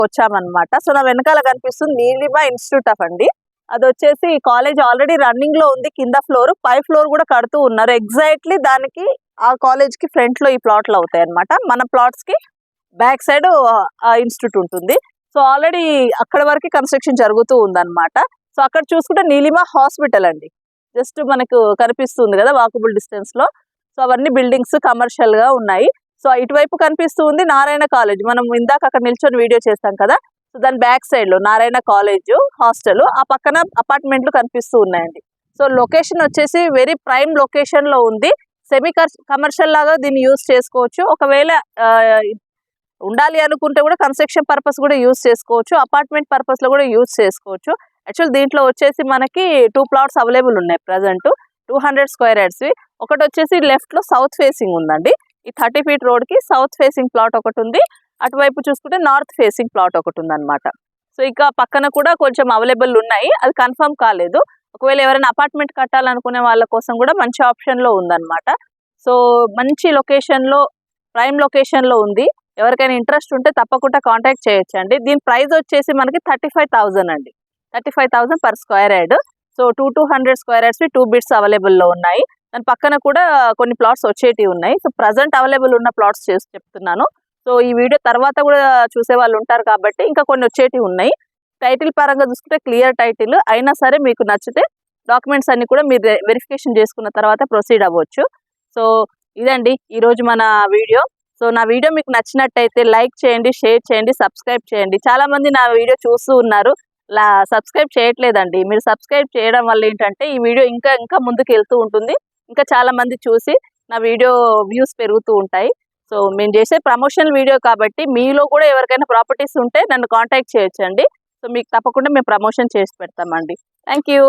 వచ్చామన్నమాట. సో నా వెనకాల కనిపిస్తుంది నీలిమా ఇన్స్టిట్యూట్ ఆఫ్ అండి. అది వచ్చేసి కాలేజ్ ఆల్రెడీ రన్నింగ్ లో ఉంది. కింద ఫ్లోర్, పై ఫ్లోర్ కూడా కడుతూ ఉన్నారు. ఎగ్జాక్ట్లీ దానికి ఆ కాలేజ్ కి ఫ్రంట్ లో ఈ ప్లాట్లు అవుతాయి అనమాట. మన ప్లాట్స్ కి బ్యాక్ సైడ్ ఆ ఇన్స్టిట్యూట్ ఉంటుంది. సో ఆల్రెడీ అక్కడ వరకు కన్స్ట్రక్షన్ జరుగుతూ ఉందన్నమాట. సో అక్కడ చూసుకుంటే నీలిమా హాస్పిటల్ అండి, జస్ట్ మనకు కనిపిస్తుంది కదా వాకబుల్ డిస్టెన్స్ లో. సో అవన్నీ బిల్డింగ్స్ కమర్షియల్ గా ఉన్నాయి. సో ఇటువైపు కనిపిస్తూ ఉంది నారాయణ కాలేజ్. మనం ఇందాక అక్కడ నిల్చొని వీడియో చేస్తాం కదా, సో దాని బ్యాక్ సైడ్ లో నారాయణ కాలేజ్ హాస్టల్, ఆ పక్కన అపార్ట్మెంట్లు కనిపిస్తూ ఉన్నాయండి. సో లొకేషన్ వచ్చేసి వెరీ ప్రైమ్ లొకేషన్ లో ఉంది. సెమీ కమర్షియల్ లాగా దీన్ని యూజ్ చేసుకోవచ్చు. ఒకవేళ ఉండాలి అనుకుంటే కూడా కన్స్ట్రక్షన్ పర్పస్ కూడా యూజ్ చేసుకోవచ్చు, అపార్ట్మెంట్ పర్పస్ లో కూడా యూజ్ చేసుకోవచ్చు. యాక్చువల్ దీంట్లో వచ్చేసి మనకి 2 ప్లాట్స్ అవైలబుల్ ఉన్నాయి ప్రజెంట్, 200 స్క్వేర్ యార్డ్స్. ఒకటి వచ్చేసి లెఫ్ట్ లో సౌత్ ఫేసింగ్ ఉందండి. ఈ 30 ఫీట్ రోడ్ కి సౌత్ ఫేసింగ్ ప్లాట్ ఒకటి ఉంది. అటువైపు చూసుకుంటే నార్త్ ఫేసింగ్ ప్లాట్ ఒకటి ఉంది అనమాట. సో ఇక పక్కన కూడా కొంచెం అవైలబుల్ ఉన్నాయి, అది కన్ఫర్మ్ కాలేదు. ఒకవేళ ఎవరైనా అపార్ట్మెంట్ కట్టాలనుకునే వాళ్ళ కోసం కూడా మంచి ఆప్షన్ లో ఉందన్నమాట. సో మంచి లొకేషన్ లో, ప్రైమ్ లొకేషన్ లో ఉంది. ఎవరికైనా ఇంట్రెస్ట్ ఉంటే తప్పకుండా కాంటాక్ట్ చేయొచ్చండి. దీని ప్రైస్ వచ్చేసి మనకి 35,000 అండి, 35,000 per square yard. So 200 square yards 2 bits అవైలబుల్లో ఉన్నాయి. దాని పక్కన కూడా కొన్ని ప్లాట్స్ వచ్చేటివి ఉన్నాయి. సో ప్రజెంట్ అవైలబుల్ ఉన్న ప్లాట్స్ చేసి చెప్తున్నాను. సో ఈ వీడియో తర్వాత కూడా చూసే వాళ్ళు ఉంటారు కాబట్టి ఇంకా కొన్ని వచ్చేటివి ఉన్నాయి. టైటిల్ పరంగా చూసుకుంటే క్లియర్ టైటిల్ అయినా సరే మీకు నచ్చితే డాక్యుమెంట్స్ అన్ని కూడా మీరు వెరిఫికేషన్ చేసుకున్న తర్వాత ప్రొసీడ్ అవ్వచ్చు. సో ఇదండి ఈరోజు మన వీడియో. సో నా వీడియో మీకు నచ్చినట్టయితే లైక్ చేయండి, షేర్ చేయండి, సబ్స్క్రైబ్ చేయండి. చాలా మంది నా వీడియో చూస్తూ ఉన్నారు, సబ్స్క్రైబ్ చేయట్లేదండి. మీరు సబ్స్క్రైబ్ చేయడం వల్ల ఏంటంటే ఈ వీడియో ఇంకా ఇంకా ముందుకు వెళ్తూ ఉంటుంది. ఇంకా చాలా మంది చూసి నా వీడియో వ్యూస్ పెరుగుతూ ఉంటాయి. సో మేము చేసే ప్రమోషనల్ వీడియో కాబట్టి మీలో కూడా ఎవరికైనా ప్రాపర్టీస్ ఉంటే నన్ను కాంటాక్ట్ చేయొచ్చండి. సో మీకు తప్పకుండా మేము ప్రమోషన్ చేసి పెడతామండి. Thank you.